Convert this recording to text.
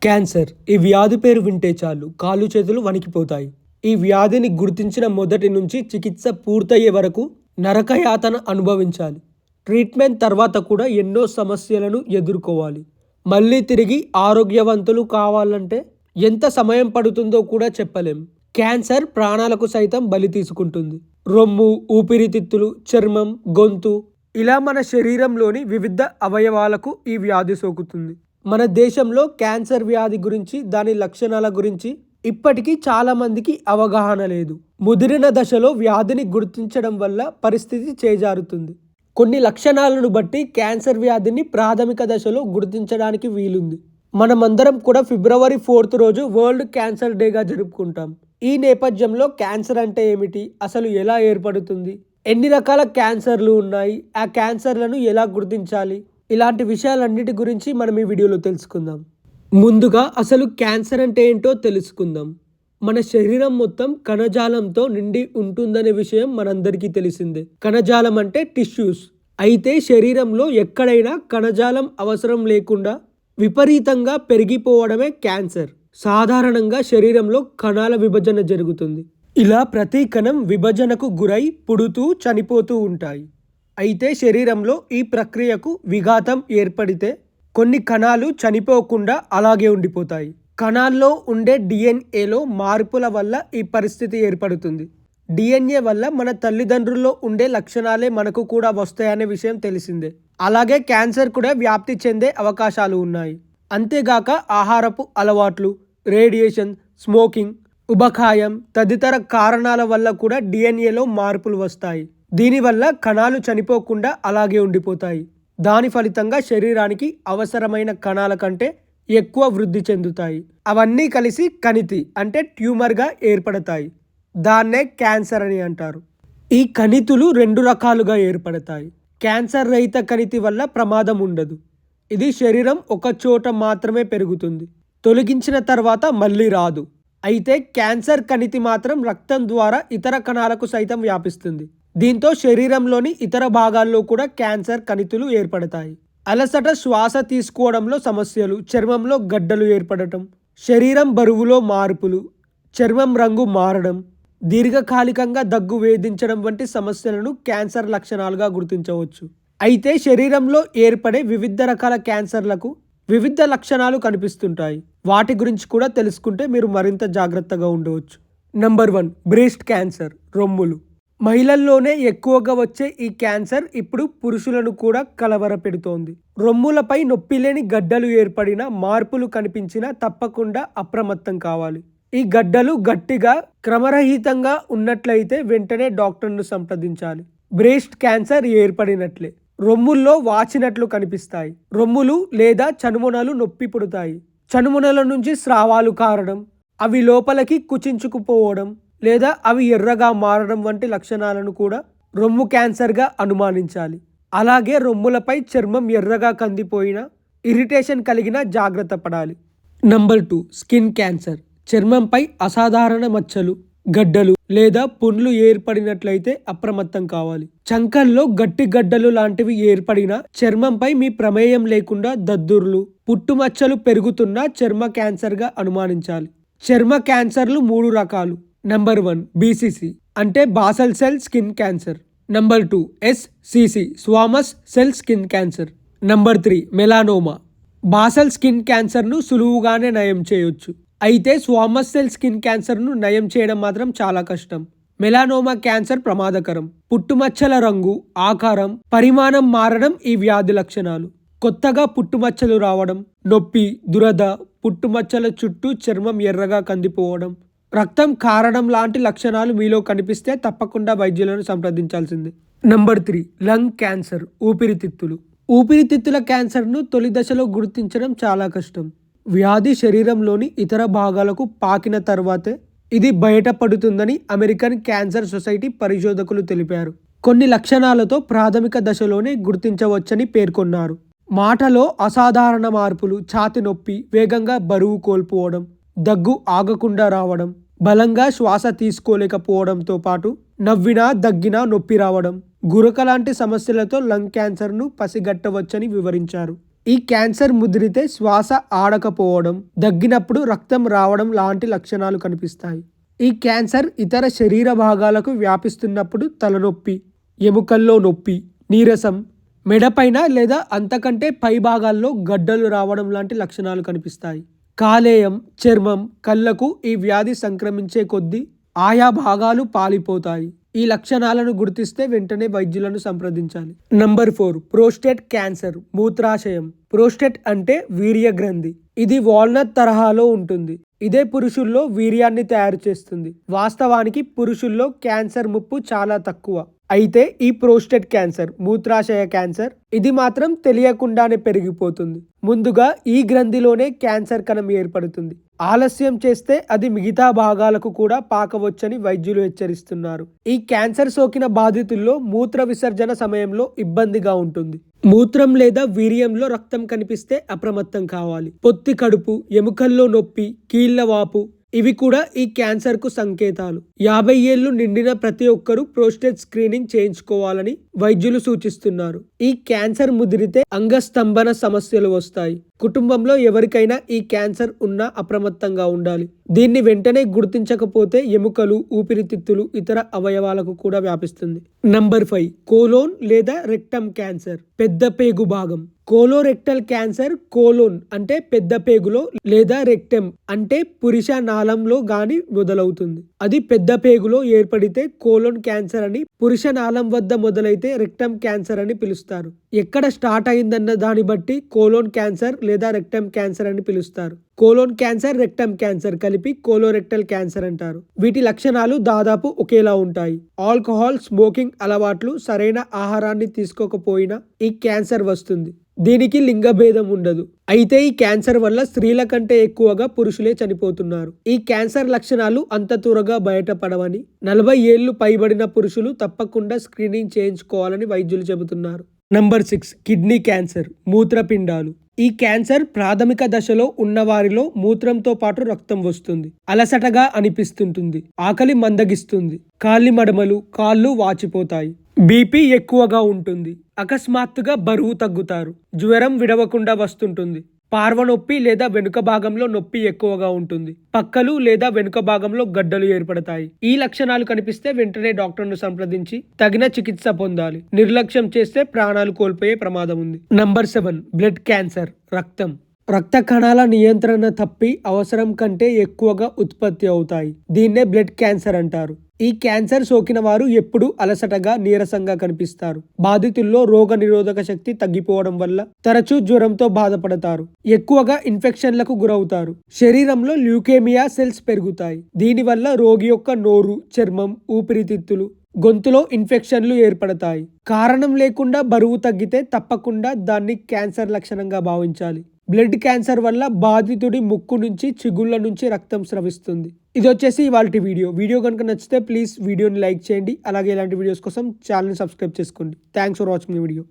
Cancer ఈ వ్యాధి పేరు వింటే చాలు కాళ్ళు చేతులు వణికిపోతాయి. ఈ వ్యాధిని గుర్తించిన మొదటి నుంచి చికిత్స పూర్తయ్యే వరకు నరకయాతన అనుభవించాలి. ట్రీట్మెంట్ తర్వాత కూడా ఎన్నో సమస్యలను ఎదుర్కోవాలి. మళ్ళీ తిరిగి ఆరోగ్యవంతులు కావాలంటే ఎంత సమయం పడుతుందో కూడా చెప్పలేం. క్యాన్సర్ ప్రాణాలకు సైతం బలి తీసుకుంటుంది. రొమ్ము, ఊపిరితిత్తులు, చర్మం, గొంతు ఇలా మన శరీరంలోని వివిధ అవయవాలకు ఈ వ్యాధి సోకుతుంది. మన దేశంలో క్యాన్సర్ వ్యాధి గురించి, దాని లక్షణాల గురించి ఇప్పటికీ చాలా మందికి అవగాహన లేదు. ముదిరిన దశలో వ్యాధిని గుర్తించడం వల్ల పరిస్థితి చేజారుతుంది. కొన్ని లక్షణాలను బట్టి క్యాన్సర్ వ్యాధిని ప్రాథమిక దశలో గుర్తించడానికి వీలుంది. మనమందరం కూడా ఫిబ్రవరి 4th రోజు వరల్డ్ క్యాన్సర్ డేగా జరుపుకుంటాం. ఈ నేపథ్యంలో క్యాన్సర్ అంటే ఏమిటి, అసలు ఎలా ఏర్పడుతుంది, ఎన్ని రకాల క్యాన్సర్లు ఉన్నాయి, ఆ క్యాన్సర్లను ఎలా గుర్తించాలి, ఇలాంటి విషయాలన్నిటి గురించి మనం ఈ వీడియోలో తెలుసుకుందాం. ముందుగా అసలు క్యాన్సర్ అంటే ఏంటో తెలుసుకుందాం. మన శరీరం మొత్తం కణజాలంతో నిండి ఉంటుందనే విషయం మనందరికీ తెలిసిందే. కణజాలం అంటే టిష్యూస్. అయితే శరీరంలో ఎక్కడైనా కణజాలం అవసరం లేకుండా విపరీతంగా పెరిగిపోవడమే క్యాన్సర్. సాధారణంగా శరీరంలో కణాల విభజన జరుగుతుంది. ఇలా ప్రతి కణం విభజనకు గురై పుడుతూ చనిపోతూ ఉంటాయి. అయితే శరీరంలో ఈ ప్రక్రియకు విఘాతం ఏర్పడితే కొన్ని కణాలు చనిపోకుండా అలాగే ఉండిపోతాయి. కణాల్లో ఉండే డిఎన్ఏలో మార్పుల వల్ల ఈ పరిస్థితి ఏర్పడుతుంది. డిఎన్ఏ వల్ల మన తల్లిదండ్రుల్లో ఉండే లక్షణాలే మనకు కూడా వస్తాయనే విషయం తెలిసిందే. అలాగే క్యాన్సర్ కూడా వ్యాప్తి చెందే అవకాశాలు ఉన్నాయి. అంతేగాక ఆహారపు అలవాట్లు, రేడియేషన్, స్మోకింగ్, ఉబకాయం తదితర కారణాల వల్ల కూడా డిఎన్ఏలో మార్పులు వస్తాయి. దీనివల్ల కణాలు చనిపోకుండా అలాగే ఉండిపోతాయి. దాని ఫలితంగా శరీరానికి అవసరమైన కణాల కంటే ఎక్కువ వృద్ధి చెందుతాయి. అవన్నీ కలిసి కణితి అంటే ట్యూమర్గా ఏర్పడతాయి. దాన్నే క్యాన్సర్ అని అంటారు. ఈ కణితులు 2 రకాలుగా ఏర్పడతాయి. క్యాన్సర్ రహిత కణితి వల్ల ప్రమాదం ఉండదు. ఇది శరీరం ఒక చోట మాత్రమే పెరుగుతుంది, తొలగించిన తర్వాత మళ్ళీ రాదు. అయితే క్యాన్సర్ కణితి మాత్రం రక్తం ద్వారా ఇతర కణాలకు సైతం వ్యాపిస్తుంది. దీంతో శరీరంలోని ఇతర భాగాల్లో కూడా క్యాన్సర్ కణితులు ఏర్పడతాయి. అలసట, శ్వాస తీసుకోవడంలో సమస్యలు, చర్మంలో గడ్డలు ఏర్పడటం, శరీరం బరువులో మార్పులు, చర్మం రంగు మారడం, దీర్ఘకాలికంగా దగ్గు వేధించడం వంటి సమస్యలను క్యాన్సర్ లక్షణాలుగా గుర్తించవచ్చు. అయితే శరీరంలో ఏర్పడే వివిధ రకాల క్యాన్సర్లకు వివిధ లక్షణాలు కనిపిస్తుంటాయి. వాటి గురించి కూడా తెలుసుకుంటే మీరు మరింత జాగ్రత్తగా ఉండవచ్చు. నంబర్ 1 బ్రెస్ట్ క్యాన్సర్, రొమ్ములు. మహిళల్లోనే ఎక్కువగా వచ్చే ఈ క్యాన్సర్ ఇప్పుడు పురుషులను కూడా కలవరపెడుతోంది. రొమ్ములపై నొప్పిలేని గడ్డలు ఏర్పడినా, మార్పులు కనిపించినా తప్పకుండా అప్రమత్తం కావాలి. ఈ గడ్డలు గట్టిగా క్రమరహితంగా ఉన్నట్లయితే వెంటనే డాక్టర్ను సంప్రదించాలి. బ్రెస్ట్ క్యాన్సర్ ఏర్పడినట్లే రొమ్ముల్లో వాచినట్లు కనిపిస్తాయి. రొమ్ములు లేదా చనుమొనలు నొప్పి పుడతాయి. చనుమొనల నుంచి స్రావాలు కారడం, అవి లోపలికి కుచించుకుపోవడం లేదా అవి ఎర్రగా మారడం వంటి లక్షణాలను కూడా రొమ్ము క్యాన్సర్గా అనుమానించాలి. అలాగే రొమ్ములపై చర్మం ఎర్రగా కందిపోయినా, ఇరిటేషన్ కలిగినా జాగ్రత్త పడాలి. Number 2 skin cancer. చర్మంపై అసాధారణ మచ్చలు, గడ్డలు లేదా పుండ్లు ఏర్పడినట్లయితే అప్రమత్తం కావాలి. చంకల్లో గట్టి గడ్డలు లాంటివి ఏర్పడినా, చర్మంపై మీ ప్రమేయం లేకుండా దద్దుర్లు, పుట్టుమచ్చలు పెరుగుతున్నా చర్మ క్యాన్సర్గా అనుమానించాలి. చర్మ క్యాన్సర్లు 3 రకాలు. నంబర్ 1 బీసీసీ అంటే basal cell skin cancer. Number 2 SCC squamous cell skin cancer. Number 3 melanoma. Basal skin క్యాన్సర్ను సులువుగానే నయం చేయొచ్చు. అయితే స్వామస్ సెల్ స్కిన్ క్యాన్సర్ను నయం చేయడం మాత్రం చాలా కష్టం. మెలానోమా క్యాన్సర్ ప్రమాదకరం. పుట్టుమచ్చల రంగు, ఆకారం, పరిమాణం మారడం ఈ వ్యాధి లక్షణాలు. కొత్తగా పుట్టుమచ్చలు రావడం, నొప్పి, దురద, పుట్టుమచ్చల చుట్టూ చర్మం ఎర్రగా కందిపోవడం, రక్తం కారడం లాంటి లక్షణాలు మీలో కనిపిస్తే తప్పకుండా వైద్యులను సంప్రదించాల్సిందే. నంబర్ 3 లంగ్ క్యాన్సర్, ఊపిరితిత్తులు. ఊపిరితిత్తుల క్యాన్సర్ను తొలి దశలో గుర్తించడం చాలా కష్టం. వ్యాధి శరీరంలోని ఇతర భాగాలకు పాకిన తర్వాతే ఇది బయటపడుతుందని అమెరికన్ క్యాన్సర్ సొసైటీ పరిశోధకులు తెలిపారు. కొన్ని లక్షణాలతో ప్రాథమిక దశలోనే గుర్తించవచ్చని పేర్కొన్నారు. మాటలో అసాధారణ మార్పులు, ఛాతి నొప్పి, వేగంగా బరువు కోల్పోవడం, దగ్గు ఆగకుండా రావడం, బలంగా శ్వాస తీసుకోలేకపోవడంతో పాటు నవ్వినా దగ్గినా నొప్పి రావడం, గురక లాంటి సమస్యలతో లంగ్ క్యాన్సర్ను పసిగట్టవచ్చని వివరించారు. ఈ క్యాన్సర్ ముదిరితే శ్వాస ఆడకపోవడం, దగ్గినప్పుడు రక్తం రావడం లాంటి లక్షణాలు కనిపిస్తాయి. ఈ క్యాన్సర్ ఇతర శరీర భాగాలకు వ్యాపిస్తున్నప్పుడు తలనొప్పి, ఎముకల్లో నొప్పి, నీరసం, మెడపైన లేదా అంతకంటే పై భాగాల్లో గడ్డలు రావడం లాంటి లక్షణాలు కనిపిస్తాయి. కాలేయం, చర్మం, కళ్ళకు ఈ వ్యాధి సంక్రమించే కొద్దీ ఆయా భాగాలు పాలిపోతాయి. ఈ లక్షణాలను గుర్తిస్తే వెంటనే వైద్యులను సంప్రదించాలి. నంబర్ 4, ప్రోస్టేట్ క్యాన్సర్, మూత్రాశయం. ప్రోస్టేట్ అంటే వీర్య గ్రంథి. ఇది వాల్నట్ తరహాలో ఉంటుంది. ఇదే పురుషుల్లో వీర్యాన్ని తయారు చేస్తుంది. వాస్తవానికి పురుషుల్లో క్యాన్సర్ ముప్పు చాలా తక్కువ. అయితే ఈ ప్రోస్టేట్ క్యాన్సర్, మూత్రాశయ క్యాన్సర్, ఇది మాత్రం తెలియకుండానే పెరిగిపోతుంది. ముందుగా ఈ గ్రంథిలోనే క్యాన్సర్ కణం ఏర్పడుతుంది. ఆలస్యం చేస్తే అది మిగతా భాగాలకు కూడా పాకవచ్చని వైద్యులు హెచ్చరిస్తున్నారు. ఈ క్యాన్సర్ సోకిన బాధితుల్లో మూత్ర విసర్జన సమయంలో ఇబ్బందిగా ఉంటుంది. మూత్రం లేదా వీర్యంలో రక్తం కనిపిస్తే అప్రమత్తం కావాలి. పొత్తి కడుపు, ఎముకల్లో నొప్పి, కీళ్ల వాపు, ఇవి కూడా ఈ క్యాన్సర్ కు సంకేతాలు. 50 ఏళ్లు నిండిన ప్రతి ఒక్కరూ ప్రోస్టేట్ స్క్రీనింగ్ చేయించుకోవాలని వైద్యులు సూచిస్తున్నారు. ఈ క్యాన్సర్ ముదిరితే అంగస్తంభన సమస్యలు వస్తాయి. కుటుంబంలో ఎవరికైనా ఈ క్యాన్సర్ ఉన్నా అప్రమత్తంగా ఉండాలి. దీన్ని వెంటనే గుర్తించకపోతే ఎముకలు, ఊపిరితిత్తులు, ఇతర అవయవాలకు కూడా వ్యాపిస్తుంది. నంబర్ 5, కోలోన్ లేదా రెక్టమ్ క్యాన్సర్, పెద్ద పేగు భాగం. కోలోరెక్టల్ క్యాన్సర్, కోలోన్ అంటే పెద్ద పేగులో లేదా రెక్టమ్ అంటే పురుష నాళంలో గాని మొదలవుతుంది. అది పెద్ద పేగులో ఏర్పడితే కోలోన్ క్యాన్సర్ అని, పురుష నాళం వద్ద మొదలైతే రెక్టమ్ క్యాన్సర్ అని పిలుస్తారు. ఎక్కడ స్టార్ట్ అయిందన్న దాన్ని బట్టి కోలోన్ క్యాన్సర్ లేదా రెక్టమ్ క్యాన్సర్ అని పిలుస్తారు. కోలోన్ క్యాన్సర్, రెక్టమ్ క్యాన్సర్ కలిపి కోలోరెక్టల్ క్యాన్సర్ అంటారు. వీటి లక్షణాలు దాదాపు ఒకేలా ఉంటాయి. ఆల్కహాల్, స్మోకింగ్ అలవాట్లు, సరైన ఆహారాన్ని తీసుకోకపోయినా ఈ క్యాన్సర్ వస్తుంది. దీనికి లింగ భేదం ఉండదు. అయితే ఈ క్యాన్సర్ వల్ల స్త్రీల కంటే ఎక్కువగా పురుషులే చనిపోతున్నారు. ఈ క్యాన్సర్ లక్షణాలు అంత త్వరగా బయటపడవని, 40 ఏళ్లు పైబడిన పురుషులు తప్పకుండా స్క్రీనింగ్ చేయించుకోవాలని వైద్యులు చెబుతున్నారు. నంబర్ 6, కిడ్నీ క్యాన్సర్, మూత్రపిండాలు. ఈ క్యాన్సర్ ప్రాథమిక దశలో ఉన్నవారిలో మూత్రంతో పాటు రక్తం వస్తుంది. అలసటగా అనిపిస్తుంటుంది, ఆకలి మందగిస్తుంది, కాలి మడమలు, కాళ్ళు వాచిపోతాయి, బీపీ ఎక్కువగా ఉంటుంది, అకస్మాత్తుగా బరువు తగ్గుతారు, జ్వరం విడవకుండా వస్తుంటుంది, పార్వనొప్పి లేదా వెనుక భాగంలో నొప్పి ఎక్కువగా ఉంటుంది, పక్కలు లేదా వెనుక భాగంలో గడ్డలు ఏర్పడతాయి. ఈ లక్షణాలు కనిపిస్తే వెంటనే డాక్టర్ను సంప్రదించి తగిన చికిత్స పొందాలి. నిర్లక్ష్యం చేస్తే ప్రాణాలు కోల్పోయే ప్రమాదం ఉంది. నంబర్ 7, బ్లడ్ క్యాన్సర్, రక్తం. రక్త కణాల నియంత్రణ తప్పి అవసరం కంటే ఎక్కువగా ఉత్పత్తి అవుతాయి. దీన్నే బ్లడ్ క్యాన్సర్ అంటారు. ఈ క్యాన్సర్ సోకిన వారు ఎప్పుడూ అలసటగా, నీరసంగా కనిపిస్తారు. బాధితుల్లో రోగ నిరోధక శక్తి తగ్గిపోవడం వల్ల తరచూ జ్వరంతో బాధపడతారు. ఎక్కువగా ఇన్ఫెక్షన్లకు గురవుతారు. శరీరంలో ల్యూకేమియా సెల్స్ పెరుగుతాయి. దీనివల్ల రోగి యొక్క నోరు, చర్మం, ఊపిరితిత్తులు, గొంతులో ఇన్ఫెక్షన్లు ఏర్పడతాయి. కారణం లేకుండా బరువు తగ్గితే తప్పకుండా దాన్ని క్యాన్సర్ లక్షణంగా భావించాలి. బ్లడ్ క్యాన్సర్ వల్ల బాధితుడి ముక్కు నుంచి, చిగుళ్ళ నుంచి రక్తం స్రవిస్తుంది. ఇది వచ్చేసి ఇవాల్టి వీడియో కనుక నచ్చితే ప్లీజ్ వీడియోని లైక్ చేయండి. అలాగే ఇలాంటి వీడియోస్ కోసం ఛానల్ని సబ్స్క్రైబ్ చేసుకోండి. Thanks for watching my video.